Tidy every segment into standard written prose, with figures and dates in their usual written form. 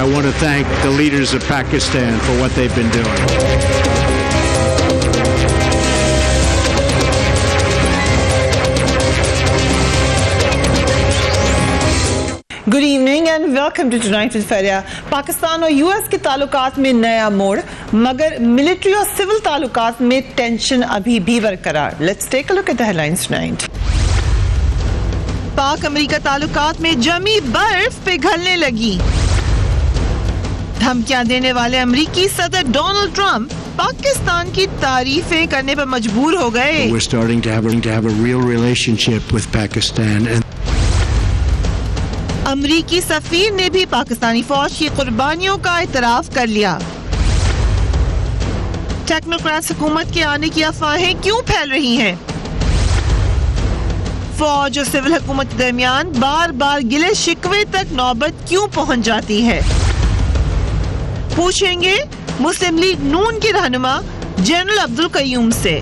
I want to thank the leaders of Pakistan for what they've been doing. Good evening and welcome to tonight with Fereeha. Pakistan और US के ताल्लुकात में नया मोड़, मगर मिलिट्री और सिविल ताल्लुकात में टेंशन अभी भी बरकरार। Let's take a look at the headlines tonight. Pak America ताल्लुकात में जमी बर्फ पिघलने लगी। धमकियां देने वाले अमेरिकी सदर डोनाल्ड ट्रंप पाकिस्तान की तारीफें करने पर मजबूर हो गए। We're starting to have a real relationship with Pakistan and अमरीकी सफीर ने भी पाकिस्तानी फौज की कुर्बानियों का इतराफ कर लिया। टेक्नोक्रेट्स हुकूमत के आने की अफवाहें क्यों फैल रही हैं? फौज और सिविल हुकूमत के दरमियान बार बार गिले शिकवे तक नौबत क्यों पहुंच जाती है? पूछेंगे मुस्लिम लीग नून के रहनुमा जनरल अब्दुल कयूम से।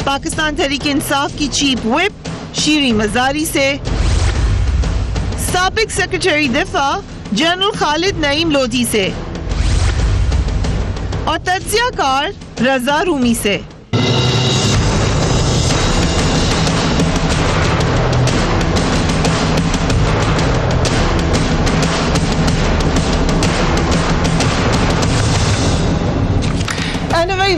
पाकिस्तान तहरीक इंसाफ की चीफ व्हिप शीरी मजारी से। साबिक सेक्रेटरी दिफा जनरल खालिद नईम लोधी से और तज्जियाकार रजा रूमी से।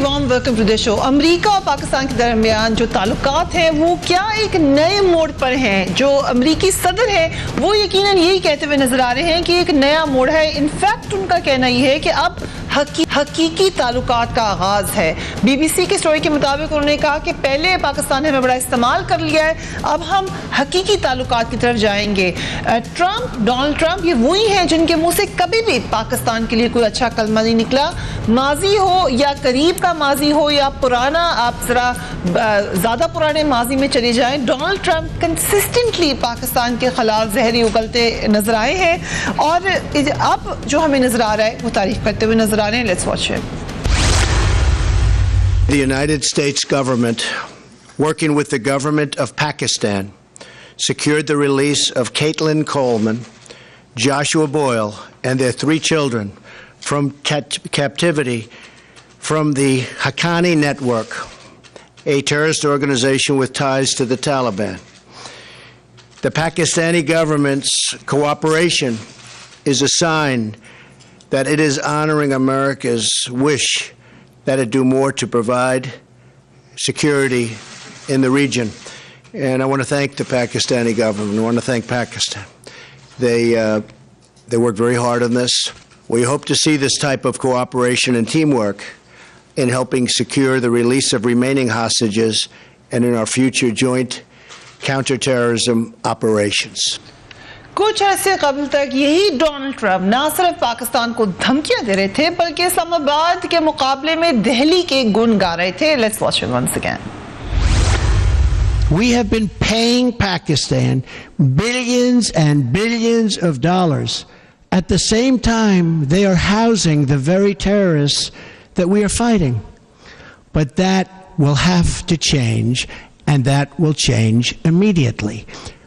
Warm welcome to the show. America और पाकिस्तान के दरमियान जो ताल्लुकात हैं वो क्या एक नए मोड़ पर हैं? जो अमेरिकी सदर हैं वो यकीनन यही कहते हुए नजर आ रहे हैं कि एक नया मोड़ है। इनफैक्ट उनका कहना ये है कि अब हकीकी ताल्लुकात का आगाज है। बीबीसी की स्टोरी के मुताबिक उन्होंने कहा कि पहले पाकिस्तान ने हमें बड़ा इस्तेमाल कर लिया है, अब हम हकीकी ताल्लुकात की तरफ जाएंगे। डोनाल्ड ट्रंप ये वही हैं जिनके मुंह से कभी भी पाकिस्तान के लिए कोई अच्छा कलमा नहीं निकला। माजी हो या करीब का माजी हो या पुराना, आप जरा ज्यादा पुराने माजी में चले जाएं, डोनाल्ड ट्रंप कंसिस्टेंटली पाकिस्तान के खिलाफ जहरी उगलते नजर आए हैं और अब जो हमें नजर आ रहा है वो तारीफ करते हुए नजर आ रहे हैं। Let's watch it. The United States government, working with the government of Pakistan, secured the release of Caitlin Coleman, Joshua Boyle, and their 3 children from captivity from the Haqqani Network, a terrorist organization with ties to the Taliban. The Pakistani government's cooperation is a sign that it is honoring America's wish that it do more to provide security in the region. And I want to thank the Pakistani government. I want to thank Pakistan. They worked very hard on this. We hope to see this type of cooperation and teamwork in helping secure the release of remaining hostages and in our future joint counterterrorism operations. कुछ अर्से कबल तक यही Donald Trump ना सिर्फ पाकिस्तान को धमकियां दे रहे थे बल्कि इस्लामाबाद के मुकाबले में दिल्ली के गुण गा रहे थे। Let's watch it once again. We have been paying Pakistan billions and billions of dollars. At the same time, they are housing the very terrorists that we are fighting. But that will have to change, and that will change immediately.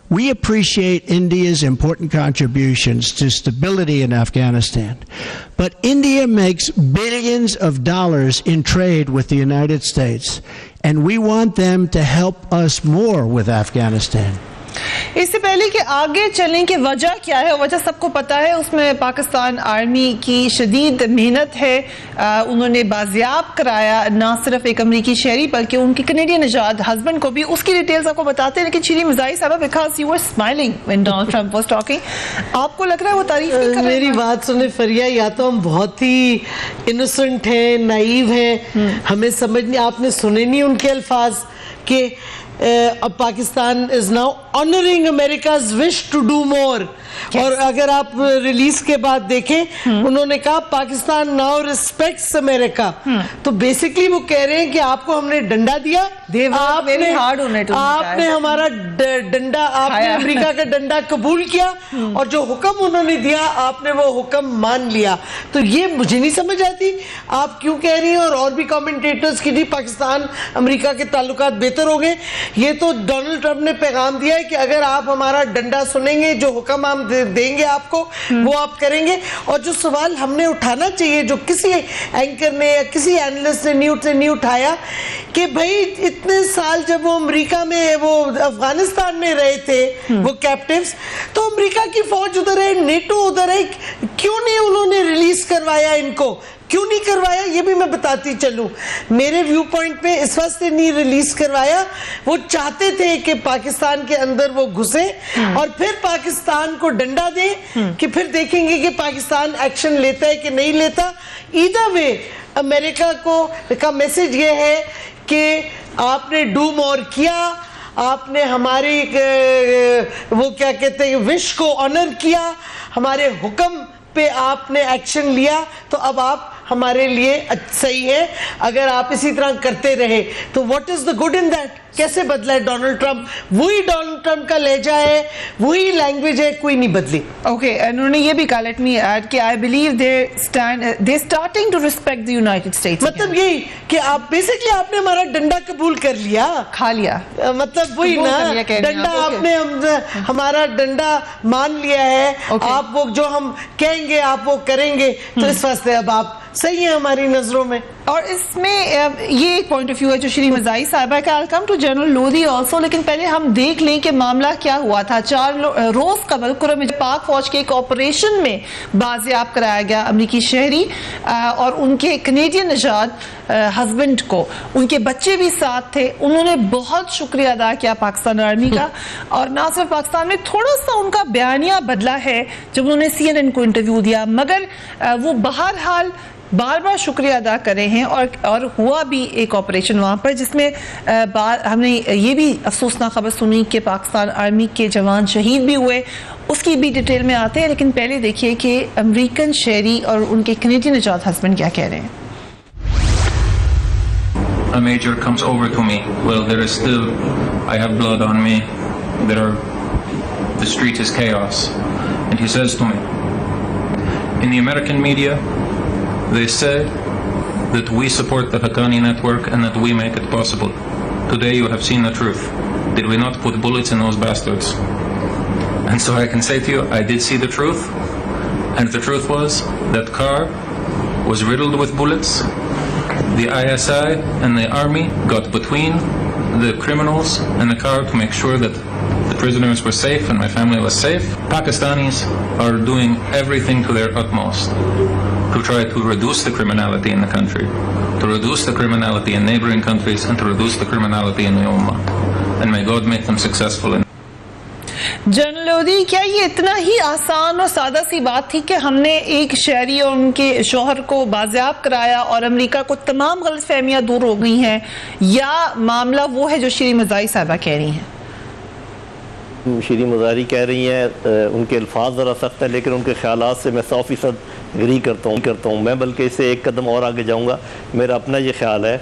We appreciate India's important contributions to stability in Afghanistan, but India makes billions of dollars in trade with the United States, and we want them to help us more with Afghanistan. इससे पहले कि आगे चलने की वजह क्या है, वजह सबको पता है। उसमें पाकिस्तान आर्मी की शदीद मेहनत है। उन्होंने बाजियाब कराया ना सिर्फ एक अमेरिकी शहरी बल्कि उनके कनेडियन नजाद हस्बैंड को भी। उसकी डिटेल्स आपको बताते हैं। लेकिन शीरी मजारी साहब, because you were smiling when Donald Trump was talking, आपको लग रहा है वो तारीफ नहीं कर रहे? मेरी बात सुने फरिया, या तो हम बहुत ही इनोसेंट हैं, नाइव हैं, हमें समझ नहीं, आपने सुने नहीं उनके अल्फाज के अब Pakistan is now honouring America's wish to do more. और अगर आप रिलीज के बाद देखें, उन्होंने कहा पाकिस्तान नाउ रिस्पेक्ट्स अमेरिका। तो बेसिकली वो कह रहे हैं कि आपको हमने डंडा दिया, आपने हमारा डंडा, आपने अमेरिका का डंडा कबूल किया और जो हुक्म उन्होंने दिया आपने वो हुक्म मान लिया। तो ये मुझे नहीं समझ आती आप क्यों कह रही हैं। और भी कमेंटेटर्स की थी पाकिस्तान अमेरिका के ताल्लुकात बेहतर हो गए। ये तो डोनाल्ड ट्रंप ने पैगाम दिया है कि अगर आप हमारा डंडा सुनेंगे, जो हुक्म हम देंगे आपको वो आप करेंगे। और जो सवाल हमने उठाना चाहिए, जो किसी एंकर ने या किसी एनालिस्ट ने नहीं उठाया, कि भाई इतने साल जब वो अमेरिका में, वो अफगानिस्तान में रहे थे वो कैप्टिव्स, तो अमेरिका की फौज उधर है, नेटो उधर है, क्यों नहीं उन्होंने रिलीज करवाया इनको, क्यों नहीं करवाया? ये भी मैं बताती चलूं। मेरे व्यू पॉइंट पे इस वास्ते नहीं रिलीज करवाया, वो चाहते थे कि पाकिस्तान के अंदर वो घुसे और फिर पाकिस्तान को डंडा दें कि फिर देखेंगे कि पाकिस्तान एक्शन लेता है कि नहीं लेता। ईदर वे अमेरिका का मैसेज ये है कि आपने डू मोर किया, आपने हमारी वो क्या कहते हैं विश को ऑनर किया, हमारे हुक्म पे आपने एक्शन लिया, तो अब आप हमारे लिए सही है। अगर आप इसी तरह करते रहे तो what is the good in that? कैसे बदला है डोनाल्ड ट्रंप? वही डोनाल्ड ट्रंप का लहजा है, वही लैंग्वेज है, कोई नहीं बदली। ओके, उन्होंने ये भी कहा, लेट मी ऐड, कि I believe they starting to respect the United States. मतलब यही कि आप बेसिकली आपने हमारा डंडा कबूल कर लिया, खा लिया, मतलब वही ना, डंडा आपने हमारा डंडा मान लिया है। आप वो जो हम कहेंगे आप वो करेंगे, तो इस वास्ते अब आप सही है हमारी नजरों में। और इसमें ये एक पॉइंट ऑफ व्यू है जो श्री मज़ाई साहिबा का। I come to general Lodhi also, लेकिन पहले हम देख लें कि मामला क्या हुआ था। 4 रोज कबल कुरम पाक फौज के एक ऑपरेशन में बाजियाब कराया गया अमरीकी शहरी और उनके कनेडियन नजाद हस्बैंड को, उनके बच्चे भी साथ थे। उन्होंने बहुत शुक्रिया अदा किया पाकिस्तान आर्मी का, और ना सिर्फ पाकिस्तान में थोड़ा सा उनका बयानिया बदला है जब उन्होंने CNN को इंटरव्यू दिया, मगर वो बहरहाल बार बार शुक्रिया अदा करे हैं। और हुआ भी एक ऑपरेशन वहाँ पर जिसमें हमने ये भी अफसोसनाक खबर सुनी कि पाकिस्तान आर्मी के जवान शहीद भी हुए। उसकी भी डिटेल में आते हैं, लेकिन पहले देखिए कि अमेरिकन शहरी और उनके कनेडियन निजात हस्बैंड क्या कह रहे हैं। A major comes over to me. Well, there is still, I have blood on me. The street is chaos. And he says to me, in the American media, they said that we support the Haqqani network and that we make it possible. Today you have seen the truth. Did we not put bullets in those bastards? And so I can say to you, I did see the truth. And the truth was that car was riddled with bullets. The ISI and the army got between the criminals and the car to make sure that the prisoners were safe and my family was safe. Pakistanis are doing everything to their utmost to try to reduce the criminality in the country, to reduce the criminality in neighboring countries, and to reduce the criminality in the Ummah. And may God make them successful in general Lodhi, क्या ये इतना ही आसान और सादा सी बात थी कि हमने एक शहरी और उनके शोहर को बाजियाब कराया और अमेरिका को तमाम गलतफहमियां दूर हो गई हैं, या मामला वो है जो श्री मज़ाई साहिबा कह रही हैं? श्री मज़ारी कह रही हैं, उनके अल्फाज ज़रा सख्त है, लेकिन उनके ख़यालात से मैं 100% एग्री करता हूँ। मैं बल्कि इससे एक कदम और आगे जाऊँगा। मेरा अपना ये ख्याल है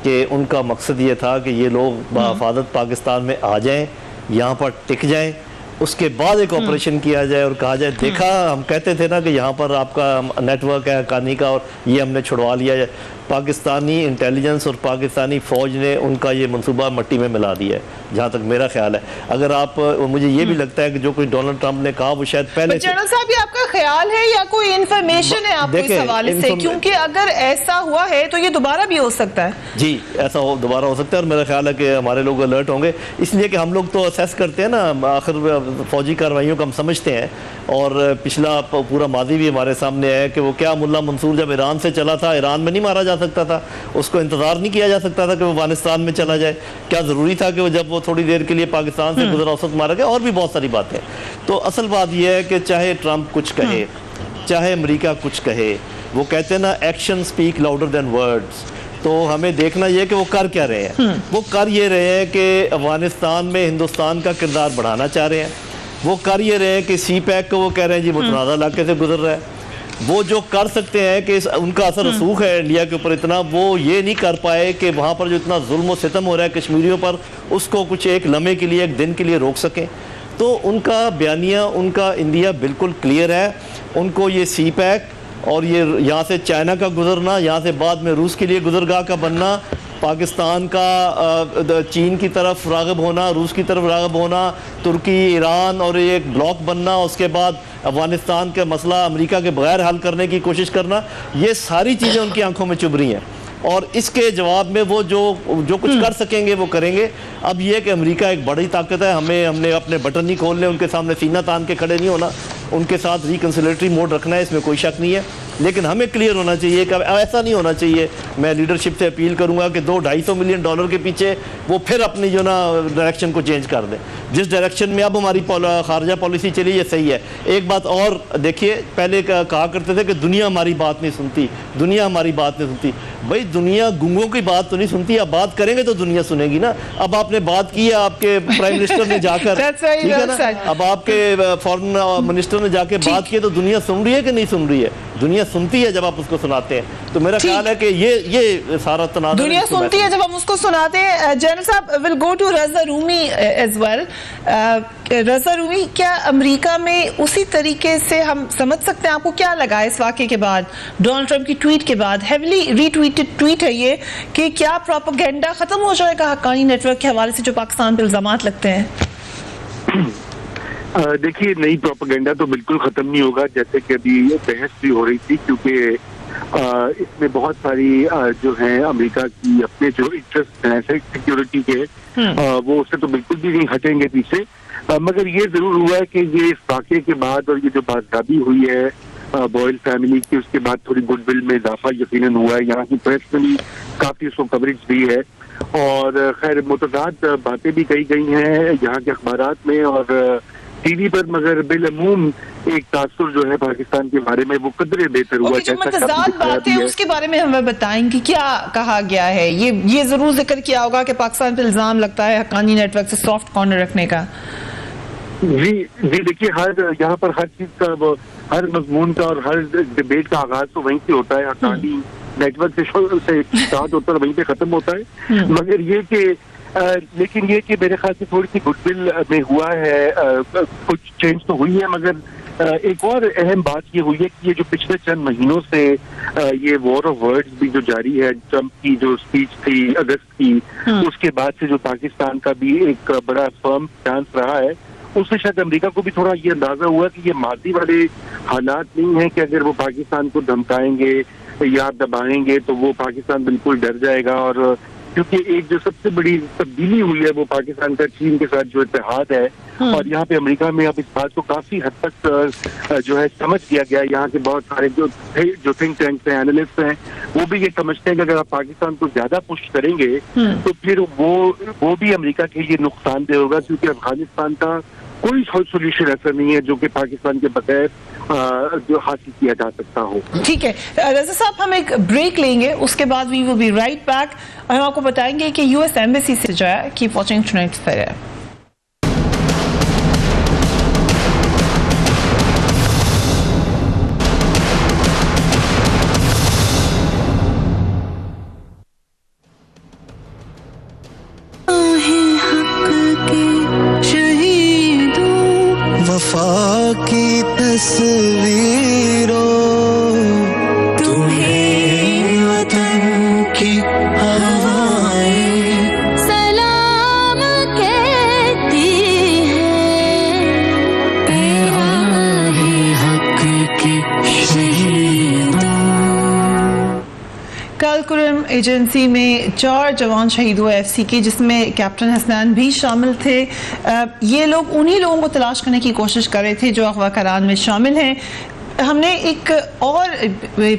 कि उनका मकसद ये था कि ये लोग बाहिफाजत पाकिस्तान में आ जाएँ, यहाँ पर टिक जाएँ, उसके बाद एक ऑपरेशन किया जाए और कहा जाए देखा, हम कहते थे ना कि यहाँ पर आपका नेटवर्क है हक्कानी का और ये हमने छुड़वा लिया है। पाकिस्तानी इंटेलिजेंस और पाकिस्तानी फ़ौज ने उनका ये मंसूबा मिट्टी में मिला दिया है, जहाँ तक मेरा ख्याल है। अगर आप, मुझे ये भी लगता है कि जो कुछ डोनाल्ड ट्रंप ने कहा वो शायद पहले। जनरल साहब, ये आपका ख्याल है या कोई इन्फॉर्मेशन है आपको इस हवाले से? क्योंकि अगर ऐसा हुआ है तो ये दोबारा भी हो सकता है। जी, ऐसा दोबारा हो सकता है, और मेरा ख्याल है कि हमारे लोग अलर्ट होंगे, इसलिए कि हम लोग तो असेस करते हैं ना, आखिर फौजी कार्रवाइयों को हम समझते हैं। और पिछला पूरा माजी भी हमारे सामने है कि वो क्या मुल्ला मंसूर जब ईरान से चला था, ईरान में नहीं मारा जा सकता था, उसको इंतज़ार नहीं किया जा सकता था कि वो अफगानिस्तान में चला जाए? क्या ज़रूरी था कि वो जब वो थोड़ी देर के लिए पाकिस्तान से गुजरा औसत मारा गया? और भी बहुत सारी बातें। तो असल बात यह है कि चाहे ट्रंप कुछ कहे, चाहे अमेरिका कुछ कहे, वो कहते हैं ना, action speak louder than words. तो हमें देखना यह है कि वो कर क्या रहे हैं। वो कर ये रहे हैं कि अफगानिस्तान में हिंदुस्तान का किरदार बढ़ाना चाह रहे हैं। वो कर ये रहे हैं कि CPAC को वो कह रहे हैं जी मुतनाज़ा इलाके से गुजर रहा है। वो जो कर सकते हैं कि उनका असर रसूख है इंडिया के ऊपर इतना, वो ये नहीं कर पाए कि वहाँ पर जो इतना जुल्म और सितम हो रहा है कश्मीरियों पर, उसको कुछ एक लम्हे के लिए, एक दिन के लिए रोक सकें। तो उनका बयानिया, उनका इंडिया बिल्कुल क्लियर है। उनको ये CPAC और ये यहाँ से चाइना का गुजरना, यहाँ से बाद में रूस के लिए गुजरगाह का बनना, पाकिस्तान का चीन की तरफ राग़िब होना, रूस की तरफ राग़िब होना, तुर्की, ईरान और एक ब्लॉक बनना, उसके बाद अफ़गानिस्तान का मसला अमेरिका के बगैर हल करने की कोशिश करना, ये सारी चीज़ें उनकी आंखों में चुभ रही हैं और इसके जवाब में वो जो कुछ कर सकेंगे वो करेंगे। अब ये कि अमेरिका एक बड़ी ताकत है, हमने अपने बटन नहीं खोलने, उनके सामने सीना तान के खड़े नहीं होना, उनके साथ रिकन्सिलेटरी मोड रखना है, इसमें कोई शक नहीं है। लेकिन हमें क्लियर होना चाहिए कि ऐसा नहीं होना चाहिए। मैं लीडरशिप से अपील करूंगा कि $200-250 मिलियन के पीछे वो फिर अपनी जो ना डायरेक्शन को चेंज कर दें। जिस डायरेक्शन में अब हमारी खारजा पॉलिसी चली ये सही है। एक बात और देखिए, पहले कहा करते थे कि दुनिया हमारी बात नहीं सुनती, दुनिया हमारी बात नहीं सुनती। भाई दुनिया गूंगों की बात तो नहीं सुनती, अब बात करेंगे तो दुनिया सुनेगी ना। अब आपने बात की है आपके प्राइम मिनिस्टर ने जाकर, ठीक है ना, अब आपके फॉरेन मिनिस्टर ने जाके बात की तो दुनिया सुन रही है कि नहीं सुन रही है? दुनिया सुनती है जब आप उसको सुनाते हैं। तो मेरा ख्याल है कि ये सारा तनाज़ुर दुनिया सुनती है जब हम उसको सुनाते हैं। जनरल साहब, will go to Raza Rumi as well. Raza Rumi, क्या अमेरिका में उसी तरीके से हम समझ सकते हैं? आपको क्या लगा इस वाक़े के बाद, डोनाल्ड ट्रंप की ट्वीट के बाद? हेविली रीट्वीटेड ट्वीट है ये कि क्या प्रोपेगेंडा खत्म हो जाएगा हक्कानी नेटवर्क के हवाले से जो पाकिस्तान पे इल्जामात लगते हैं? देखिए, नई प्रोपेगेंडा तो बिल्कुल खत्म नहीं होगा, जैसे कि अभी बहस भी हो रही थी, क्योंकि इसमें बहुत सारी जो है अमेरिका की अपने जो इंटरेस्ट हैं सिक्योरिटी के, वो उससे तो बिल्कुल भी नहीं हटेंगे पीछे। मगर ये जरूर हुआ है कि ये इस वाक़े के बाद और ये जो बाज़ाबी हुई है बॉयल फैमिली की, उसके बाद थोड़ी गुडविल में इजाफा यकीनन हुआ है। यहाँ की प्रेस में भी काफ़ी उसको कवरेज भी है और खैर मुतज़ाद बातें भी कही गई हैं यहाँ के अखबारात में और टीवी पर, मगर बिलअमूम एक तासुर जो है पाकिस्तान के बारे में वो कदरे बेहतर हुआ। जो मतज़ाद बातें हैं उसके बारे में हमें बताएंगे, क्या कहा गया है? ये जरूर जिक्र किया होगा कि पाकिस्तान पे इल्जाम लगता है हक्कानी नेटवर्क से सॉफ्ट कॉर्नर रखने का। जी देखिए, यहाँ पर हर चीज का, हर मजमून का और हर डिबेट का आगाज तो वहीं से होता है, हक्कानी नेटवर्क से स्टार्ट होता है, वहीं पे खत्म होता है। मगर ये कि लेकिन ये कि मेरे ख्याल से थोड़ी सी गुडविल में हुआ है, कुछ चेंज तो हुई है, मगर एक और अहम बात ये हुई है कि ये जो पिछले चंद महीनों से ये वॉर ऑफ वर्ड्स भी जो जारी है, ट्रंप की जो स्पीच थी अगस्त की, उसके बाद से जो पाकिस्तान का भी एक बड़ा फर्म स्टांस रहा है, उससे शायद अमेरिका को भी थोड़ा ये अंदाजा हुआ कि ये मादी वाले हालात नहीं है कि अगर वो पाकिस्तान को धमकाएंगे या दबाएंगे तो वो पाकिस्तान बिल्कुल डर जाएगा। और क्योंकि एक जो सबसे बड़ी तब्दीली हुई है वो पाकिस्तान का चीन के साथ जो इत्तेहाद है, और यहाँ पे अमेरिका में अब इस बात को काफी हद तक जो है समझ लिया गया। यहाँ के बहुत सारे जो थिंक टैंक्स हैं, एनालिस्ट हैं, वो भी ये समझते हैं कि अगर आप पाकिस्तान को ज्यादा पुश करेंगे तो फिर वो भी अमेरिका के लिए नुकसानदेह होगा, क्योंकि अफगानिस्तान का कोई सोल्यूशन ऐसा नहीं है जो कि पाकिस्तान के बगैर जो हासिल किया जा सकता हो। ठीक है रज़ा साहब, हम एक ब्रेक लेंगे, उसके बाद we will be right back और हम आपको बताएंगे कि यूएस एम्बेसी से जो है कीप वाचिंग टुनाइट्स फेयर। वफा की तस्वीरों तुम्हें वतन की हवाएं सलाम कहती हैं, ए हक की शहीदों। कल कुरम एजेंसी में 4 जवान शहीद हुए एफसी के, जिसमें कैप्टन हसनैन भी शामिल थे। ये लोग उन्हीं लोगों को तलाश करने की कोशिश कर रहे थे जो अगवा करान में शामिल हैं। हमने एक और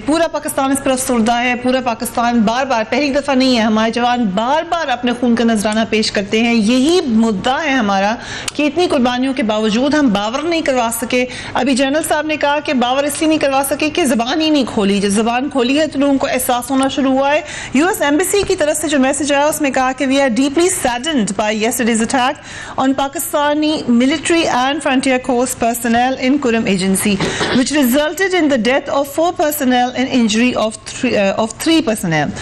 पूरा पाकिस्तान इस पर अफसरदा है, पूरा पाकिस्तान बार बार, पहली दफ़ा नहीं है, हमारे जवान बार बार अपने खून का नजराना पेश करते हैं। यही मुद्दा है हमारा कि इतनी कुर्बानियों के बावजूद हम बावर नहीं करवा सके। अभी जनरल साहब ने कहा कि बावर इसलिए नहीं करवा सके कि ज़बान ही नहीं खोली। जब ज़बान खोली है तो लोगों को एहसास होना शुरू हुआ है। यूएस एम्बेसी की तरफ से जो मैसेज आया उसमें कहा कि we are deeply saddened by yesterday's attack on Pakistani military and frontier corps personnel in Kurram agency which resulted in the death of 4 personnel and injury of 3 personnel.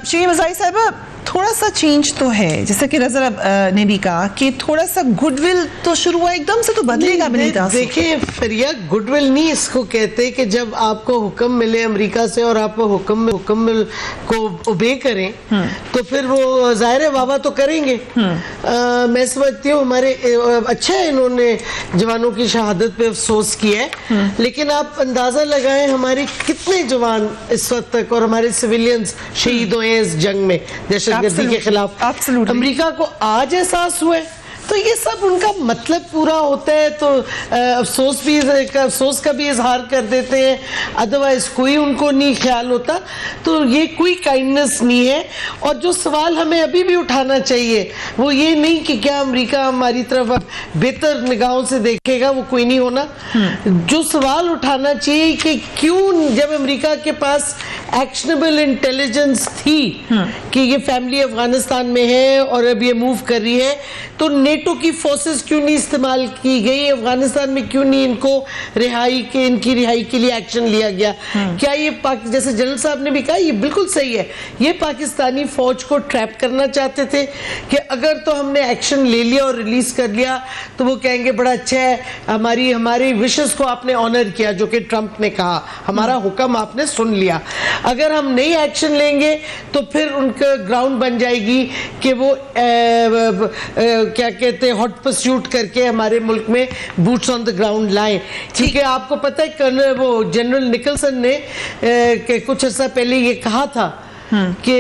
Shiri Mazai साहिबा, थोड़ा सा चेंज तो है, जैसे कि रज़ा ने भी कहा कि थोड़ा सा गुडविल तो शुरू हुआ, एकदम से तो बदलेगा भी नहीं था। देखिए फरिया, गुडविल नहीं इसको कहते कि जब आपको हुक्म मिले अमेरिका से और आप हुक्म को ओबे करें तो फिर वो जाहिर है वाह तो करेंगे। मैं समझती हूँ हमारे अच्छा है इन्होंने जवानों की शहादत पे अफसोस किया है, लेकिन आप अंदाजा लगाएं हमारे कितने जवान इस वक्त तक और हमारे सिविलियंस शहीद हुए इस जंग में दहशतगर्दी के खिलाफ। अमेरिका को आज एहसास हुआ है, तो ये सब उनका मतलब पूरा होता है तो अफसोस का भी इजहार कर देते हैं, अदरवाइज कोई उनको नहीं ख्याल होता। तो ये कोई काइंडनेस नहीं है। और जो सवाल हमें अभी भी उठाना चाहिए वो ये नहीं कि क्या अमेरिका हमारी तरफ बेहतर निगाहों से देखेगा, वो कोई नहीं होना। जो सवाल उठाना चाहिए कि क्यों जब अमेरिका के पास एक्शनेबल इंटेलिजेंस थी कि ये फैमिली अफगानिस्तान में है और अब ये मूव कर रही है, तो नेटो की फोर्सेस क्यों नहीं इस्तेमाल की गई, अफगानिस्तान में क्यों नहीं इनकी रिहाई के लिए एक्शन लिया गया? क्या ये जैसे जनरल साहब ने भी कहा, ये बिल्कुल सही है, ये पाकिस्तानी फौज को ट्रैप करना चाहते थे कि अगर तो हमने एक्शन ले लिया और रिलीज कर लिया तो वो कहेंगे बड़ा अच्छा है, हमारी विशेस को आपने ऑनर किया, जो कि ट्रंप ने कहा, हमारा हुक्म आपने सुन लिया। अगर हम नहीं एक्शन लेंगे तो फिर उनका ग्राउंड बन जाएगी कि वो क्या कहते हैं हॉट परस्यूट करके हमारे मुल्क में बूट्स ऑन द ग्राउंड लाएं। क्योंकि आपको पता है जनरल निकलसन ने कुछ अर्सा पहले ये कहा था कि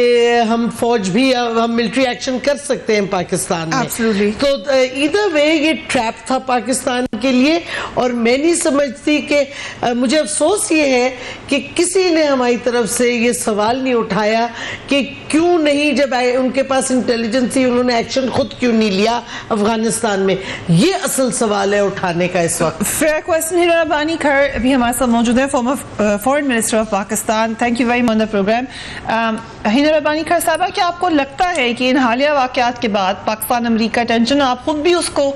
हम फौज भी हम मिलिट्री एक्शन कर सकते हैं पाकिस्तान में। Absolutely. तो इधर वे ये ट्रैप था पाकिस्तान के लिए। और मैं नहीं समझती कि मुझे अफसोस ये है कि किसी ने हमारी तरफ से ये सवाल नहीं उठाया कि क्यों नहीं, जब उनके पास इंटेलिजेंस थी, उन्होंने एक्शन खुद क्यों नहीं लिया अफगानिस्तान में। ये असल सवाल है उठाने का इस वक्त। Fair question. हिना रब्बानी खर अभी हमारे साथ मौजूद है, former foreign minister of Pakistan. Thank you very much on the programme. Hina Rabbani Khar साहबा, क्या आपको लगता है कि इन हालिया वाक़यात के बाद पाकिस्तान अमेरिका टेंशन, आप खुद भी उसको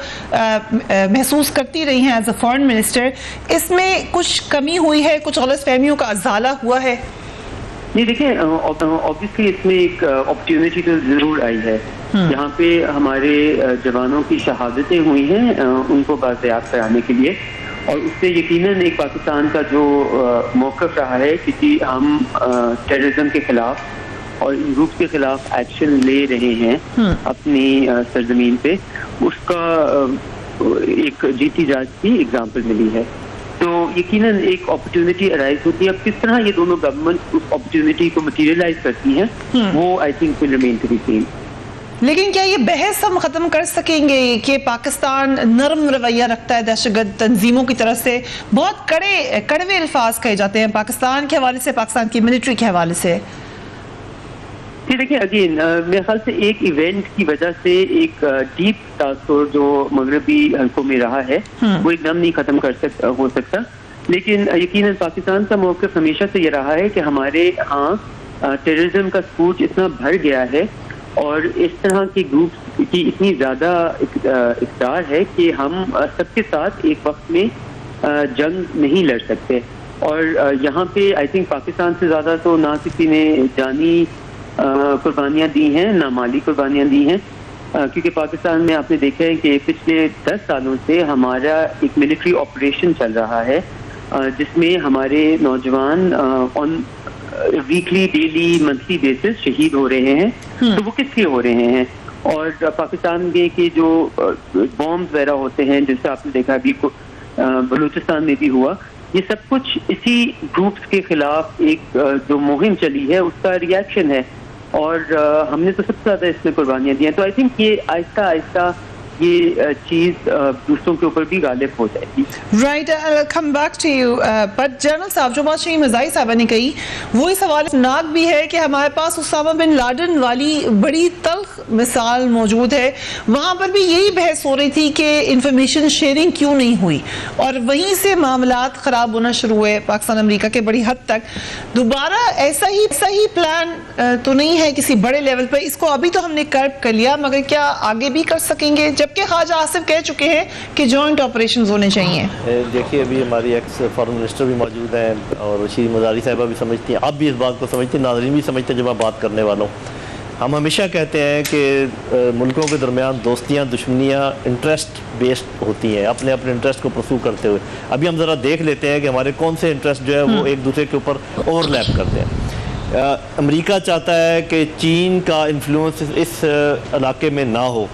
महसूस करती रही हैं एज अ फॉरेन मिनिस्टर, इसमें कुछ कमी हुई है, कुछ गलतफहमियों का अज़ाला हुआ है? नहीं, देखिए ऑब्वियसली इसमें एक अपॉर्चुनिटी तो जरूर आई है। यहाँ पे हमारे जवानों की शहादतें हुई हैं उनको बाज़याब कराने के लिए, और उससे यकीनन एक पाकिस्तान का जो मौक़िफ़ रहा है कि हम टेररिज्म के खिलाफ और इन ग्रुप के खिलाफ एक्शन ले रहे हैं अपनी सरजमीन पे, उसका एक जीती जागती एग्जाम्पल मिली है। तो यकीनन एक अपॉर्चुनिटी अराइज होती है। अब किस तरह ये दोनों गवर्नमेंट उस अपॉर्चुनिटी को मटीरियलाइज करती हैं, वो I think will remain to be seen. लेकिन क्या ये बहस हम ख़त्म कर सकेंगे कि पाकिस्तान नरम रवैया रखता है दहशतगर्द तंजीमों की तरफ से? बहुत कड़वे अल्फाज कहे जाते हैं पाकिस्तान के हवाले से, पाकिस्तान की मिलिट्री के हवाले से। जी देखिए, अगेन मेरे ख्याल से एक इवेंट की वजह से एक डीप तासुर जो मगरबी हल्कों में रहा है वो एकदम नहीं खत्म हो सकता। लेकिन यकीनन पाकिस्तान का मौक़िफ़ हमेशा से ये रहा है कि हमारे यहाँ टेररिज्म का स्कूच इतना भर गया है और इस तरह के ग्रुप की इतनी ज़्यादा इक़्तिदार है कि हम सबके साथ एक वक्त में जंग नहीं लड़ सकते। और यहाँ पे आई थिंक पाकिस्तान से ज़्यादा तो ना किसी ने जानी कुर्बानियाँ दी हैं, ना माली कुर्बानियाँ दी हैं, क्योंकि पाकिस्तान में आपने देखा है कि पिछले 10 सालों से हमारा एक मिलिट्री ऑपरेशन चल रहा है जिसमें हमारे नौजवान on weekly, daily, monthly basis शहीद हो रहे हैं। तो वो किस लिए हो रहे हैं? और पाकिस्तान में के जो बॉम्ब वगैरह होते हैं, जैसे आपने देखा अभी बलूचिस्तान में भी हुआ, ये सब कुछ इसी ग्रुप्स के खिलाफ एक जो मुहिम चली है उसका रिएक्शन है। और हमने तो सबसे ज़्यादा इसमें कुर्बानियाँ दी हैं। तो आई थिंक ये आहिस्ता आहिस्ता ये चीज़ दूसरों के ऊपर भी गालिब हो जाएगी। Right, I come back to you. But general साहब, जो बात शहीद मिर्ज़ाई साहबा ने कही वो इस हवाले से नाक भी है कि हमारे पास उसामा बिन लादेन वाली बड़ी तल्ख मिसाल मौजूद है। वहाँ पर भी यही बहस हो रही थी कि इंफॉर्मेशन शेयरिंग क्यों नहीं हुई, और वहीं से मामलात ख़राब होना शुरू हुए पाकिस्तान अमेरिका के बड़ी हद तक। दोबारा ऐसा ही प्लान तो नहीं है किसी बड़े लेवल पर? इसको अभी तो हमने कर्ब कर लिया, मगर क्या आगे भी कर सकेंगे? जबकि ख्वाजा आसिफ कह चुके हैं कि जॉइंट ऑपरेशंस होने चाहिए। देखिए, अभी हमारी एक्स फॉरेन मिनिस्टर भी मौजूद हैं और रशीद मज़ारी साहिबा भी समझती हैं, आप भी इस बात को समझते हैं, नाज़रीन भी समझते हैं जब आप बात करने वालों हम हमेशा कहते हैं कि मुल्कों के दरमियान दोस्तियाँ दुश्मनियाँ इंटरेस्ट बेस्ड होती हैं, अपने अपने इंटरेस्ट को परसू करते हुए। अभी हम ज़रा देख लेते हैं कि हमारे कौन से इंटरेस्ट जो है वो एक दूसरे के ऊपर ओवरलैप करते हैं। अमेरिका चाहता है कि चीन का इन्फ्लुएंस इस इलाके में ना हो।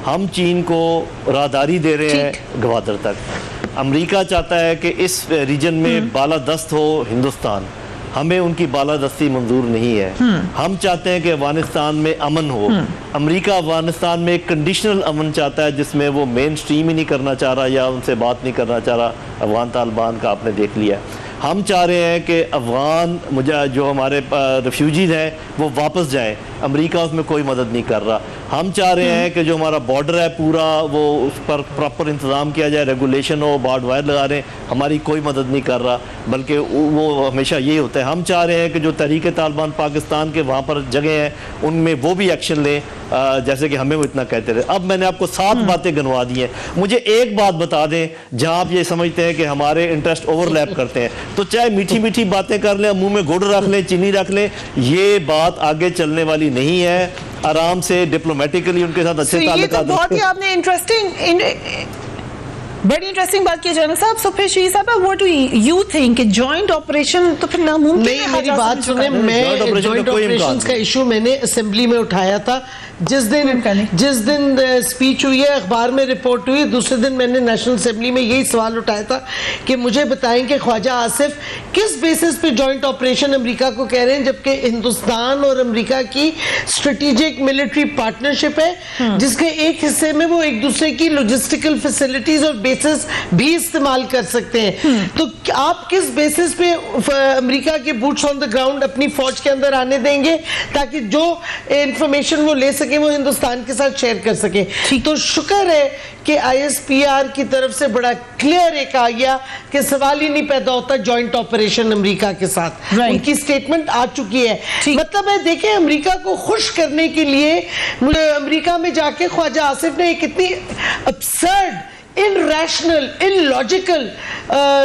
हम चीन को राहदारी दे रहे हैं गवादर तक। अमेरिका चाहता है कि इस रीजन में बालादस्त हो हिंदुस्तान, हमें उनकी बालादस्ती मंजूर नहीं है। हम चाहते हैं कि अफगानिस्तान में अमन हो। अमेरिका अफगानिस्तान में एक कंडीशनल अमन चाहता है जिसमें वो मेन स्ट्रीम ही नहीं करना चाह रहा या उनसे बात नहीं करना चाह रहा। अफगान तालिबान का आपने देख लिया। हम चाह रहे हैं कि अफगान जो हमारे रेफ्यूजीज हैं वो वापस जाएं, अमेरिका उसमें कोई मदद नहीं कर रहा। हम चाह रहे हैं कि जो हमारा बॉर्डर है पूरा वो उस पर प्रॉपर इंतज़ाम किया जाए, रेगुलेशन हो, बार्ड वायर लगा रहे हैं, हमारी कोई मदद नहीं कर रहा, बल्कि वो हमेशा यही होता है। हम चाह रहे हैं कि जो तहरीक तालिबान पाकिस्तान के वहाँ पर जगह हैं उनमें वो भी एक्शन लें, जैसे कि हमें वो इतना कहते रहे। अब मैंने आपको 7 बातें गिनवा दी हैं, मुझे एक बात बता दें जहाँ आप ये समझते हैं कि हमारे इंटरेस्ट ओवरलैप करते हैं, तो चाहे मीठी मीठी बातें कर लें, मुंह में गुड़ रख लें, चीनी रख लें, ये बात आगे चलने वाली नहीं है। आराम से डिप्लोमेटिकली उनके साथ अच्छे ताल्लुकात। बहुत ही आपने बड़ी इंटरेस्टिंग बात की जनरल साहब। सो फिर शी साहब, what do you think joint operation तो फिर नामुमकिन नहीं, मेरी बात सुने, मैं जॉइंट ऑपरेशंस का इशू मैंने असेंबली में उठाया था जिस दिन स्पीच हुई है, अखबार में रिपोर्ट हुई, दूसरे दिन मैंने नेशनल असेंबली में यही सवाल उठाया था कि मुझे बताएं कि ख्वाजा आसिफ किस बेसिस पे जॉइंट ऑपरेशन अमेरिका को कह रहे हैं, जबकि हिंदुस्तान और अमेरिका की स्ट्रेटेजिक मिलिट्री पार्टनरशिप है जिसके एक हिस्से में वो एक दूसरे की लॉजिस्टिकल फैसिलिटीज और बेसिस भी इस्तेमाल कर सकते हैं। तो आप किस बेसिस पे अमेरिका के बूट्स ऑन द ग्राउंड अपनी फौज के अंदर आने देंगे ताकि जो इंफॉर्मेशन वो ले सके वो हिंदुस्तान के साथ शेयर कर सके? तो शुक्र है कि ISPR की तरफ से बड़ा क्लियर एक आ गया कि सवाल ही नहीं पैदा होता जॉइंट ऑपरेशन अमेरिका के साथ। उनकी स्टेटमेंट आ चुकी है। मतलब है, देखें, अमेरिका को खुश करने के लिए अमेरिका में जाके ख्वाजा आसिफ ने एक इतनी अब्सर्ड, इनरैशनल, इलॉजिकल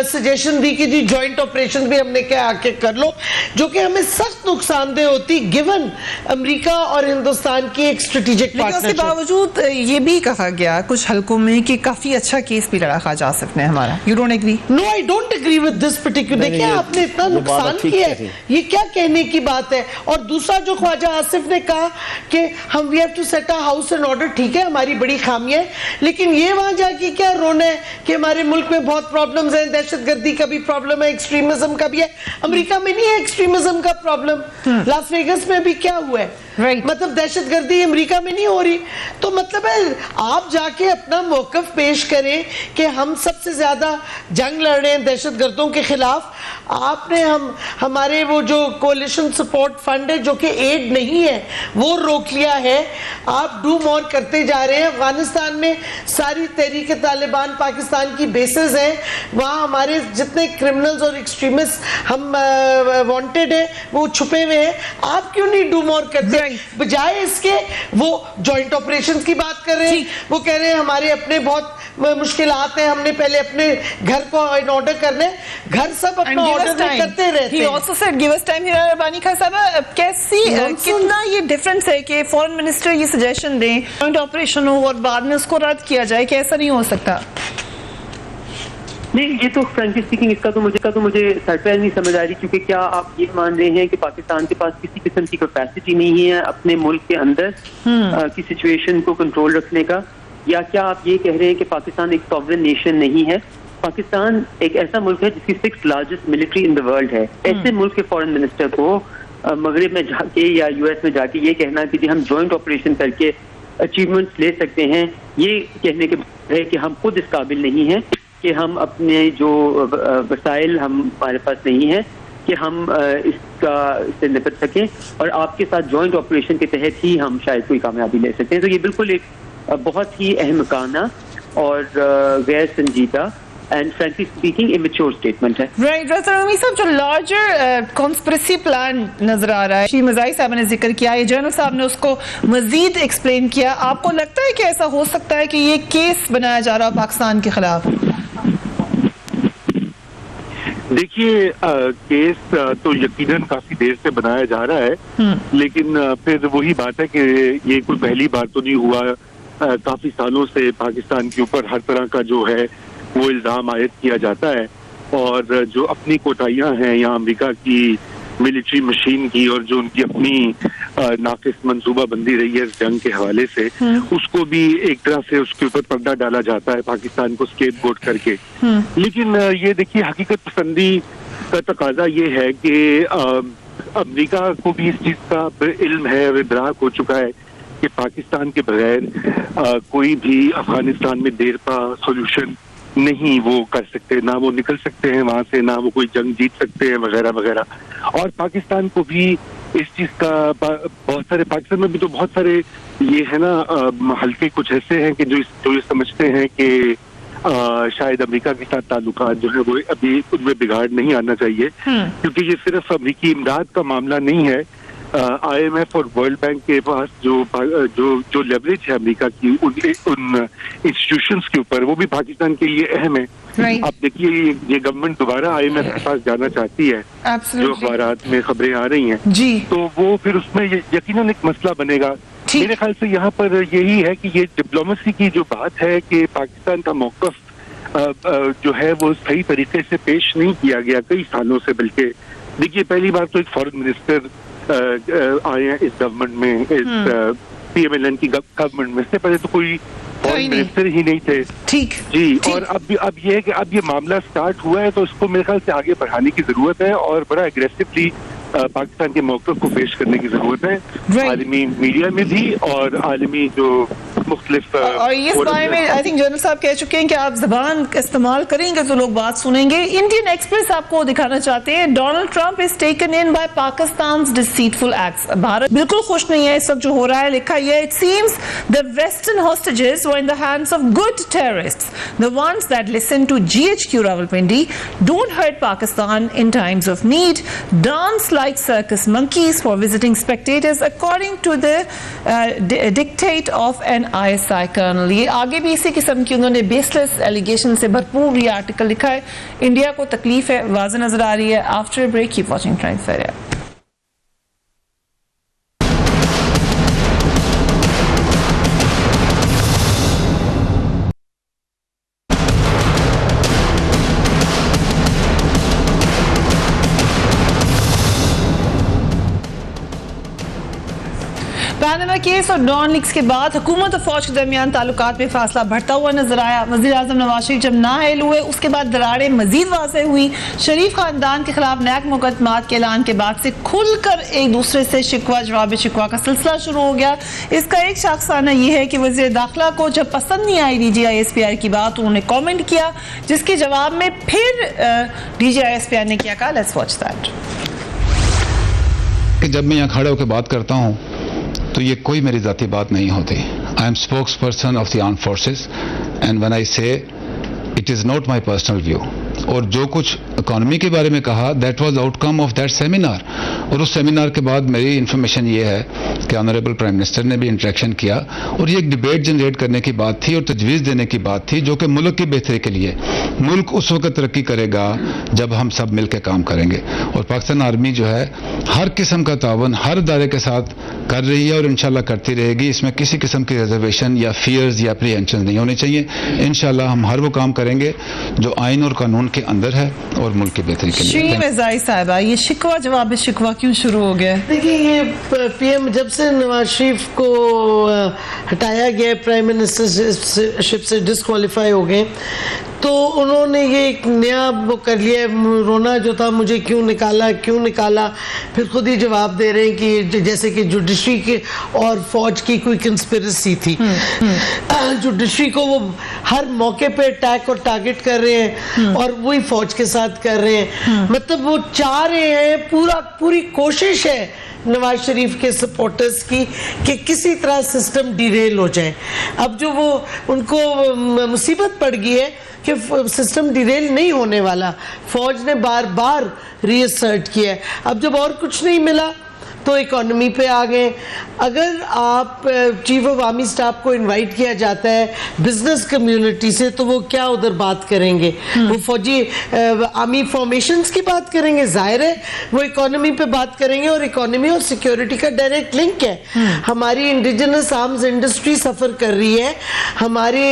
सजेशन दी कि जी जॉइंट ऑपरेशन भी हमने क्या आके कर लो, जो कि हमें सख्त नुकसानदेह होती गिवन अमेरिका और हिंदुस्तान की एक स्ट्रेटेजिक पार्टनरशिप। उसके बावजूद ये भी कहा गया कुछ हलकों में कि काफी अच्छा केस भी लड़ा ख्वाजा आसिफ ने हमारा। You don't agree? No, I don't agree with this particular. देखिए, आपने इतना नुकसान किया है, ये क्या कहने की बात है? और दूसरा जो ख्वाजा आसिफ ने कहा कि हम we have to set a house in order, ठीक है, हमारी बड़ी खामियां है, लेकिन ये वहां जाके क्या रोना है कि हमारे मुल्क में बहुत प्रॉब्लम्स हैं, दहशतगर्दी का भी प्रॉब्लम है, एक्सट्रीमिज्म का भी है। अमेरिका में नहीं है एक्सट्रीमिज्म का प्रॉब्लम, लास वेगस में भी क्या हुआ है, मतलब दहशतगर्दी अमेरिका में नहीं हो रही। तो मतलब है आप जाके अपना मौकफ पेश करें कि हम सबसे ज्यादा जंग लड़ रहे हैं दहशतगर्दों के खिलाफ। आपने हमारे वो जो कोलिशन सपोर्ट फंड है जो कि एड नहीं है वो रोक लिया है। आप डू मोर करते जा रहे हैं। अफगानिस्तान में सारी तहरीक तालिबान पाकिस्तान की बेसेस हैं, वहाँ हमारे जितने क्रिमिनल्स और एक्सट्रीमिस्ट हम वांटेड हैं वो छुपे हुए हैं। आप क्यों नहीं डू मोर करते? बजाय इसके वो जॉइंट ऑपरेशंस की बात कर रहे हैं। वो कह रहे हैं हमारे अपने बहुत मुश्किलात हैं, हमने पहले अपने घर को इन ऑर्डर करने, घर सब अपना ऑर्डर करते रहते हैं। He also said give us time। रबानी खान साहब, कैसी कितना ये डिफरेंस है कि फॉरेन मिनिस्टर ये सजेशन दें जॉइंट ऑपरेशन हो और बाद में उसको रद्द किया जाए, कि ऐसा नहीं हो सकता? नहीं, ये तो फ्रेंकली स्पीकिंग इसका तो मुझे सरप्राइज नहीं समझ आ रही, क्योंकि क्या आप ये मान रहे हैं कि पाकिस्तान के पास किसी किस्म की कैपेसिटी नहीं है अपने मुल्क के अंदर की सिचुएशन को कंट्रोल रखने का, या क्या आप ये कह रहे हैं कि पाकिस्तान एक सॉवरेन नेशन नहीं है? पाकिस्तान एक ऐसा मुल्क है जिसकी 6th largest military in the world है। ऐसे मुल्क के फॉरेन मिनिस्टर को मगरिब में जाके या US में जाके ये कहना कि जी हम जॉइंट ऑपरेशन करके अचीवमेंट्स ले सकते हैं, ये कहने के है कि हम खुद इस काबिल नहीं हैं कि हम अपने जो वसाइल हमारे पास नहीं है कि हम इससे निपट सकें, और आपके साथ जॉइंट ऑपरेशन के तहत ही हम शायद कोई कामयाबी ले सकते हैं। तो ये बिल्कुल एक बहुत ही अहमकाना और गैर संजीदा and frankly speaking immature statement है। राइट रमी साहब, जो लार्जर कॉन्स्पिरेसी प्लान नजर आ रहा है, श्री मज़ाई साहब ने जिक्र किया, ये जनरल साहब ने उसको मजीद एक्सप्लेन किया। आपको लगता है कि ऐसा हो सकता है कि ये केस बनाया जा रहा है पाकिस्तान के खिलाफ? देखिए केस तो यकीनन काफी देर से बनाया जा रहा है, लेकिन फिर वही बात है कि ये कोई पहली बार तो नहीं हुआ। काफी सालों से पाकिस्तान के ऊपर हर तरह का जो है वो इल्जाम आयद किया जाता है, और जो अपनी कोताहियां हैं या अमेरिका की मिलिट्री मशीन की और जो उनकी अपनी नाकिस मंसूबाबंदी रही है इस जंग के हवाले से, उसको भी एक तरह से उसके ऊपर पर्दा डाला जाता है पाकिस्तान को स्केपगोट करके। लेकिन ये देखिए हकीकत पसंदी का तकाजा ये है कि अमेरिका को भी इस चीज का इल्म है और इदराक हो चुका है कि पाकिस्तान के बगैर कोई भी अफगानिस्तान में देर पा सोल्यूशन नहीं वो कर सकते, ना वो निकल सकते हैं वहां से, ना वो कोई जंग जीत सकते हैं वगैरह वगैरह। और पाकिस्तान को भी इस चीज का बहुत सारे, पाकिस्तान में भी तो बहुत सारे ये है ना हल्के कुछ ऐसे हैं कि जो ये समझते हैं कि शायद अमेरिका के साथ ताल्लुकात जो है वो अभी उनमें बिगाड़ नहीं आना चाहिए, क्योंकि ये सिर्फ अमेरिकी इमदाद का मामला नहीं है। IMF और वर्ल्ड बैंक के पास जो लेवरेज है अमेरिका की उन इंस्टीट्यूशंस के ऊपर, वो भी पाकिस्तान के लिए अहम है। आप देखिए ये गवर्नमेंट दोबारा IMF के पास जाना चाहती है, जो अखबारात में खबरें आ रही हैं जी, तो वो फिर उसमें यकीनन एक मसला बनेगा। मेरे ख्याल से यहाँ पर यही है कि ये डिप्लोमेसी की जो बात है कि पाकिस्तान का मौक़िफ़ जो है वो सही तरीके से पेश नहीं किया गया कई सालों से। बल्कि देखिए पहली बार तो एक फॉरेन मिनिस्टर आए हैं इस गवर्नमेंट में, इस PMLN की गवर्नमेंट में। से पहले तो कोई फॉरेन मिनिस्टर ही नहीं थे। ठीक जी, और अब ये है कि अब ये मामला स्टार्ट हुआ है तो इसको मेरे ख्याल से आगे बढ़ाने की जरूरत है और बड़ा एग्रेसिवली पाकिस्तान के मौक़िफ़ को पेश करने की जरूरत है, आलमी मीडिया में भी और आलमी जो मुख्तलिफ। और इस बारे में आई थिंक जनरल साहब कह चुके हैं कि आप जबान इस्तेमाल करेंगे तो लोग बात सुनेंगे। इंडियन एक्सप्रेस आपको दिखाना चाहते हैं, Donald Trump is taken in by Pakistan deceitful acts. Bharat बिल्कुल खुश नहीं है इस वक्त जो हो रहा है। लिखा है it seems the western hostages were in the hands of good terrorists, the ones that listen to GHQ Rawalpindi, don't hurt Pakistan in times of need, dance like circus monkeys for visiting spectators according to the dictate of an ISI colonel। ये आगे भी इसी किस्म की उन्होंने baseless allegation से भरपूर ये आर्टिकल लिखा है। इंडिया को तकलीफ है, वाज़ नजर आ रही है। After break keep watching Times India. Panama case और डॉन लीक्स के बाद हुकूमत और फौज के दरमियान ताल्लुकात में फासला बढ़ता हुआ नजर आया। वज़ीर आज़म नवाज शरीफ जब नाअहल हुए उसके बाद दरारें मजीद वाज़ेह हुई। शरीफ खानदान के खिलाफ नैक मुकदमात के ऐलान के बाद से खुलकर एक दूसरे से शिकवा जवाब शिकवा का सिलसिला शुरू हो गया। इसका एक शाखसाना यह है कि वज़ीर दाखिला को जब पसंद नहीं आई DGI-SPR की बात, उन्होंने कॉमेंट किया, जिसके जवाब में फिर DGI-SPR ने क्या कहा। Let's watch that. जब मैं यहाँ खड़े होकर बात करता हूँ तो ये कोई मेरी जाती बात नहीं होती। I am spokesperson of the armed forces and when I say it is not my personal view. और जो कुछ इकॉनमी के बारे में कहा that was outcome of that seminar. और उस सेमिनार के बाद मेरी इन्फॉर्मेशन ये है कि ऑनरेबल प्राइम मिनिस्टर ने भी इंटरेक्शन किया और ये एक डिबेट जनरेट करने की बात थी और तजवीज़ देने की बात थी जो कि मुल्क की बेहतरी के लिए। मुल्क उस वक्त तरक्की करेगा जब हम सब मिल के काम करेंगे और पाकिस्तान आर्मी जो है हर किस्म का तावन हर इदारे के साथ कर रही है और इंशाल्लाह करती रहेगी। इसमें किसी किस्म की रिजर्वेशन या फियर्स या अप्रीहेंशन नहीं होनी चाहिए। इंशाल्लाह हम हर वो काम करेंगे जो आइन और कानून के अंदर है और मुल्क की बेहतरी के लिए। साहिबा, ये शिकवा जवाब शिकवा क्यों शुरू हो गया? देखिए ये PM जब से नवाज शरीफ को हटाया गया, प्राइम मिनिस्टरशिप से डिस्क्वालीफाई हो गए, तो उन्होंने ये एक नया वो कर लिया। रोना जो था मुझे क्यों निकाला, फिर खुद ही जवाब दे रहे हैं कि जैसे कि जुडिशरी के और फौज की कोई कंस्पिरेसी थी। जुडिशरी को वो हर मौके पे अटैक और टारगेट कर रहे हैं और वही फौज के साथ कर रहे हैं। मतलब वो चाह रहे हैं, पूरी कोशिश है नवाज शरीफ के सपोर्टर्स की कि किसी तरह सिस्टम डिरेल हो जाए। अब जो वो उनको मुसीबत पड़ गई है कि सिस्टम डिरेल नहीं होने वाला। फौज ने बार बार रीअसर्ट किया है। अब जब और कुछ नहीं मिला तो इकोनॉमी पे आ गए। अगर आप चीफ ऑफ आर्मी स्टाफ को इनवाइट किया जाता है बिजनेस कम्युनिटी से, तो वो क्या उधर बात करेंगे? वो फौजी आर्मी फॉर्मेशंस की बात करेंगे, जाहिर है वो इकोनॉमी पे बात करेंगे, और इकोनॉमी और सिक्योरिटी का डायरेक्ट लिंक है। हमारी इंडिजिनस आर्म्स इंडस्ट्री सफ़र कर रही है, हमारे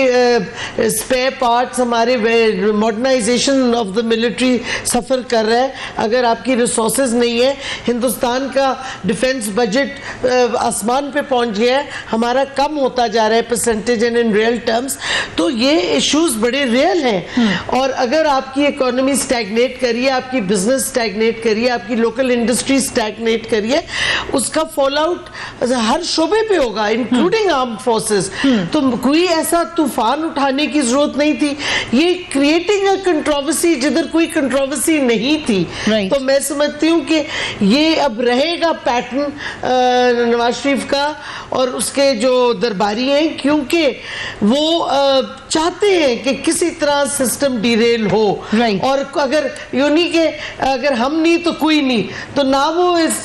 स्पेयर पार्ट्स, हमारे मॉडर्नाइजेशन ऑफ द मिलिट्री सफ़र कर रहा है। अगर आपकी रिसोर्सेज नहीं है, हिंदुस्तान का डिफेंस बजट आसमान पे पहुंच गया है, हमारा कम होता जा रहा है percentage and in real terms, तो ये इश्यूज बड़े रियल हैं। और अगर आपकी इकोनॉमी स्टैग्नेट करिए, आपकी बिजनेस स्टैग्नेट करिए, आपकी लोकल इंडस्ट्री स्टैग्नेट करिए, उसका फॉल आउट हर शोबे पे होगा, इंक्लूडिंग आर्म फोर्सेस। तो कोई ऐसा तूफान उठाने की जरूरत नहीं थी, ये क्रिएटिंग अ कंट्रोवर्सी जिधर कोई कंट्रोवर्सी नहीं थी। तो मैं समझती हूँ कि ये अब रहेगा पैटर्न नवाज शरीफ का और उसके जो दरबारी हैं, क्योंकि वो चाहते हैं कि किसी तरह सिस्टम डिरेल हो। और अगर यूनी के अगर हम नहीं तो कोई नहीं, तो ना वो इस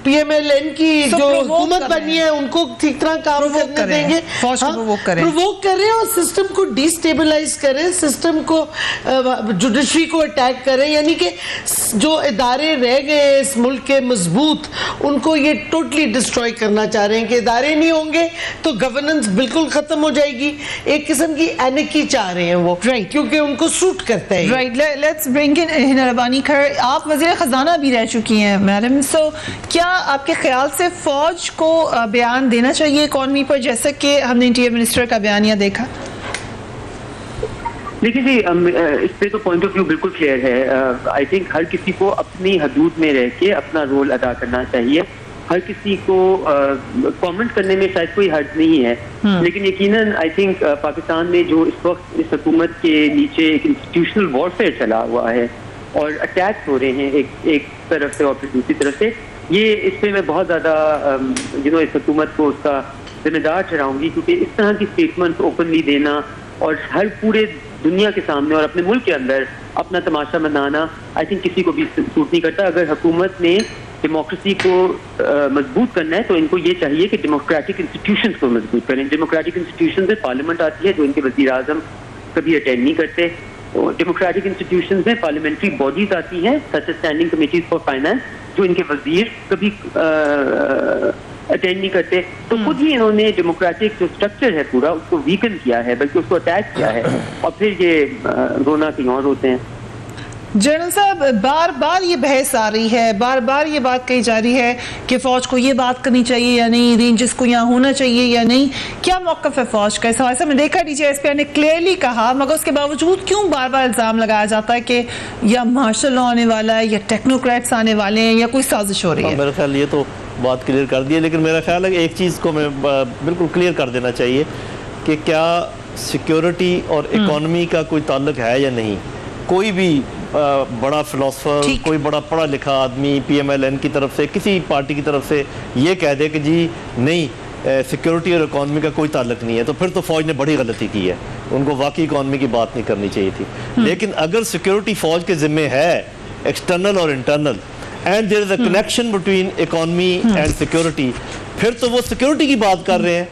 PMLN की जो हुकूमत बनी है उनको ठीक तरह काम करने देंगे, प्रोवोक कर रहे हैं और सिस्टम को डिस्टेबलाइज करें, सिस्टम को जुडिशरी को अटैक करें, यानी कि जो इदारे रह गए इस मुल्क के मजबूत, उनको ये टोटली डिस्ट्रॉय करना चाह रहे हैं कि इदारे नहीं होंगे तो गवर्नेंस बिल्कुल खत्म हो जाएगी। एक किस्म की एनिकी चाह रहे हैं वो, क्योंकि उनको सूट करता है। Let's bring in Hina Rabbani खैर, आप वज़ीर ख़जाना भी रह चुकी हैं मैडम, सो क्या आपके ख्याल से फौज को बयान देना चाहिए इकॉनमी पर, जैसा कि हमने इंटीरियर मिनिस्टर का बयानिया देखा? देखिए जी, इस पे तो पॉइंट ऑफ व्यू बिल्कुल क्लियर है। आई थिंक हर किसी को अपनी हदूद में रह के अपना रोल अदा करना चाहिए। हर किसी को कमेंट करने में शायद कोई हर्ज नहीं है, लेकिन यकीनन आई थिंक पाकिस्तान में जो इस वक्त इस हुकूमत के नीचे एक इंस्टीट्यूशनल वॉरफेयर चला हुआ है और अटैक हो रहे हैं एक तरफ से और फिर दूसरी तरफ से, ये इस पर मैं बहुत ज़्यादा इस हुकूमत को उसका जिम्मेदार ठहराऊंगी, क्योंकि इस तरह की स्टेटमेंट ओपनली देना और हर पूरे दुनिया के सामने और अपने मुल्क के अंदर अपना तमाशा मनाना आई थिंक किसी को भी सूट नहीं करता। अगर हुकूमत ने डेमोक्रेसी को मजबूत करना है तो इनको ये चाहिए कि डेमोक्रेटिक इंस्टीट्यूशंस को मजबूत करें। डेमोक्रेटिक इंस्टीट्यूशंस में पार्लियामेंट आती है जो इनके वज़ीर आज़म कभी अटेंड नहीं करते। तो डेमोक्रेटिक इंस्टीट्यूशंस में पार्लियामेंट्री बॉडीज आती हैं such as standing committees for finance, जो इनके वजीर कभी अटेंड नहीं करते। तो खुद ही इन्होंने डेमोक्रेटिक जो स्ट्रक्चर है पूरा उसको वीकन किया है, बल्कि उसको अटैक किया है, और फिर ये रोना कहीं और होते हैं। जनरल साहब, बार बार ये बहस आ रही है, बार बार ये बात कही जा रही है कि फ़ौज को ये बात करनी चाहिए या नहीं, रेंजर्स को यहाँ होना चाहिए या नहीं, क्या मौक़िफ़ है फ़ौज का इस हवाले से? मैंने देखा DGSP ने क्लियरली कहा, मगर उसके बावजूद क्यों बार बार इल्ज़ाम लगाया जाता है कि या मार्शल लॉ आने वाला है या टेक्नोक्रेट्स आने वाले हैं या कोई साजिश हो रही है? मेरा ख्याल ये तो बात क्लियर कर दी है, लेकिन मेरा ख्याल है कि एक चीज़ को मैं बिल्कुल क्लियर कर देना चाहिए कि क्या सिक्योरिटी और इकॉनमी का कोई ताल्लुक है या नहीं। कोई भी बड़ा फिलोसफर, कोई बड़ा पढ़ा लिखा आदमी PMLN की तरफ से, किसी पार्टी की तरफ से ये कह दे कि जी नहीं सिक्योरिटी और इकॉनमी का कोई ताल्लुक नहीं है, तो फिर तो फ़ौज ने बड़ी गलती की है, उनको वाकई इकॉनमी की बात नहीं करनी चाहिए थी। लेकिन अगर सिक्योरिटी फ़ौज के ज़िम्मे है, एक्सटर्नल और internal, and there is a connection between economy and security, फिर तो वो सिक्योरिटी की बात कर रहे हैं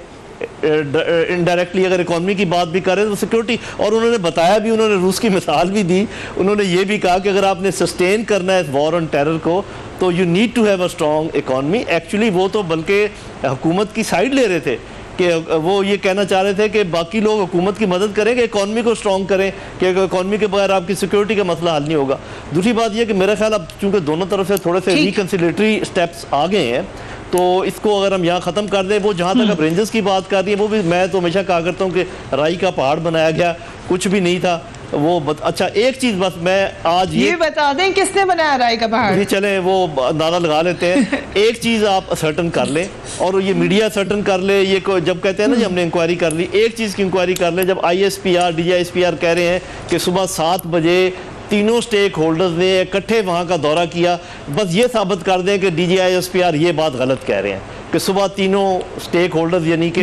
इनडायरेक्टली। अगर इकॉनमी की बात भी कर रहे हैं तो सिक्योरिटी, और उन्होंने बताया भी, उन्होंने रूस की मिसाल भी दी, उन्होंने ये भी कहा कि अगर आपने सस्टेन करना है इस वॉर ऑन टेरर को तो you need to have a strong economy. Actually वो तो बल्कि हुकूमत की साइड ले रहे थे कि वो ये कहना चाह रहे थे कि बाकी लोग हुकूमत की मदद करें कि इकॉनमी को स्ट्रॉन्ग करें, कि इकॉनमी के बगैर आपकी सिक्योरिटी का मसला हल नहीं होगा। दूसरी बात यह कि मेरा ख्याल अब चूँकि दोनों तरफ से थोड़े से रिकन्सिलेटरी स्टेप्स आ गए हैं, तो इसको अगर हम यहाँ ख़त्म कर दें, वो जहाँ तक अब रेंजर्स की बात कर रही है, वो भी मैं तो हमेशा कहा करता हूँ कि राई का पहाड़ बनाया गया, कुछ भी नहीं था वो। अच्छा एक चीज़ बस मैं आज ये बता दें किसने बनाया राई का पहाड़? जी चले वो नारा लगा लेते हैं। एक चीज़ आप सर्टन कर लें, और ये मीडिया सर्टन कर ले, ये जब कहते हैं ना जी हमने इंक्वायरी कर ली, एक चीज़ की इंक्वायरी कर ले, जब ISPR DGISPR कह रहे हैं कि सुबह 7 बजे तीनों स्टेक होल्डर्स ने इकट्ठे वहाँ का दौरा किया, बस ये साबित कर दें कि DGISPR ये बात गलत कह रहे हैं। कि सुबह तीनों स्टेक होल्डर्स यानी कि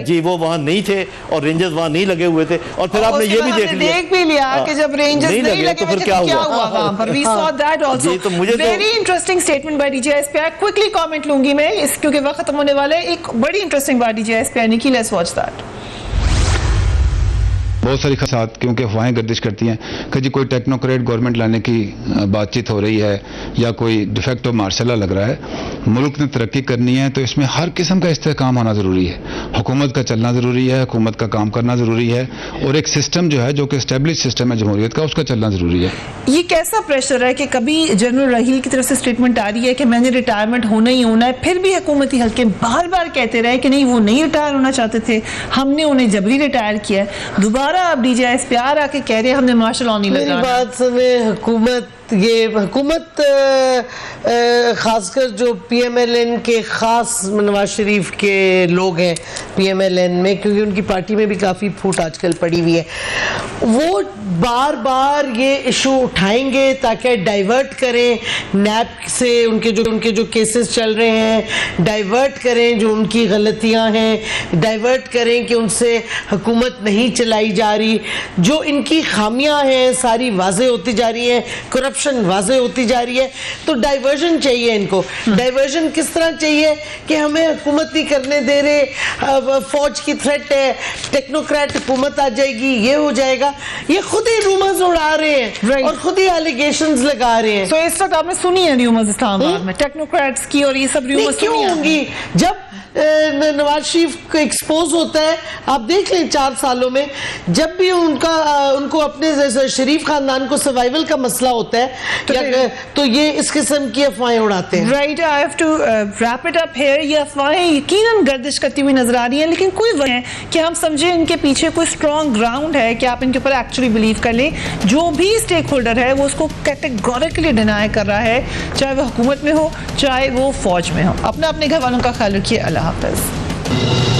जी वो वहाँ नहीं थे और रेंजर्स वहाँ नहीं लगे हुए थे, और फिर आपने ये भी देख भी लिया कि जब रेंजर्स नहीं लगे तो फिर क्या हुआ वहाँ पर। We saw that also. तो मुझे very interesting statement by DGSP. Quickly comment लूंगी मैं इस, क्योंकि वक्त खत्म होने वाला है। एक बड़ी इंटरेस्टिंग बात डीजीएसपी ने की, लेट्स वॉच दैट। बहुत सारी साथ क्योंकि अफवाहें गर्दिश करती हैं कि जी कोई टेक्नोक्रेट गवर्नमेंट लाने की बातचीत हो रही है या कोई डिफेक्टो मार्शला लग रहा है। मुल्क ने तरक्की करनी है तो इसमें हर किस्म का इस्तेहकाम होना ज़रूरी है, हुकूमत का चलना ज़रूरी है, हुकूमत का काम करना ज़रूरी है, और एक सिस्टम जो है जो कि एस्टेब्लिश सिस्टम है जमहूरियत का, उसका चलना ज़रूरी है। ये कैसा प्रेशर है कि कभी जनरल रहील की तरफ से स्टेटमेंट आ रही है कि मैंने रिटायरमेंट होना ही होना है, फिर भी हुकूमती हल्के बार बार कहते रहे कि नहीं वो नहीं रिटायर होना चाहते थे, हमने उन्हें जबरी रिटायर किया है। दोबारा अब डीजीएसपी आर आके कह रहे हैं हमने मार्शल लॉ नहीं लगाना। मेरी बात सुने, हुकूमत खासकर जो पीएमएलएन के खास नवाज शरीफ के लोग हैं पीएमएलएन में, क्योंकि उनकी पार्टी में भी काफ़ी फूट आजकल पड़ी हुई है, वो बार बार ये इशू उठाएंगे ताकि डाइवर्ट करें नैब से उनके जो केसेस चल रहे हैं, डाइवर्ट करें जो उनकी गलतियां हैं, डाइवर्ट करें कि उनसे हुकूमत नहीं चलाई जा रही, जो इनकी खामियां हैं सारी वाज़े होती जा रही हैं, करप्शन वाज़े होती जा रही है। तो डाइवर्जन चाहिए इनको। डाइवर्जन किस तरह चाहिए कि हमें हुकूमत नहीं करने दे रहे, फौज की थ्रेट है, टेक्नोक्रेट हुकूमत आ जाएगी, ये हो जाएगा, ये खुद ही रूमर्स उड़ा रहे हैं और खुद ही एलिगेशंस लगा रहे हैं। तो इस वक्त आपने सुनी है रूमर्स इस्लामाबाद में टेक्नोक्रेट्स की, और ये सब रूमर्स क्यों होंगी? जब नवाज शरीफ को एक्सपोज होता है, आप देख लें 4 सालों में जब भी उनको अपने शरीफ खानदान को सर्वाइवल का मसला होता है तो ये इस किस्म की अफवाहें उड़ाते हैं। Right, I have to wrap it up here. ये अफवाहें यकीनन गर्दिश करती हुई नजर आ रही हैं, लेकिन कोई वजह है कि हम समझे इनके पीछे कोई स्ट्रॉन्ग ग्राउंड है कि आप इनके ऊपर एक्चुअली बिलीव कर लें। जो भी स्टेक होल्डर है वो उसको कैटेगोरिकली डिनाई कर रहा है, चाहे वो हुकूमत में हो चाहे वो फौज में हो। अपने घर वालों का ख्याल रखिए। अल्लाह हाफ़िज़।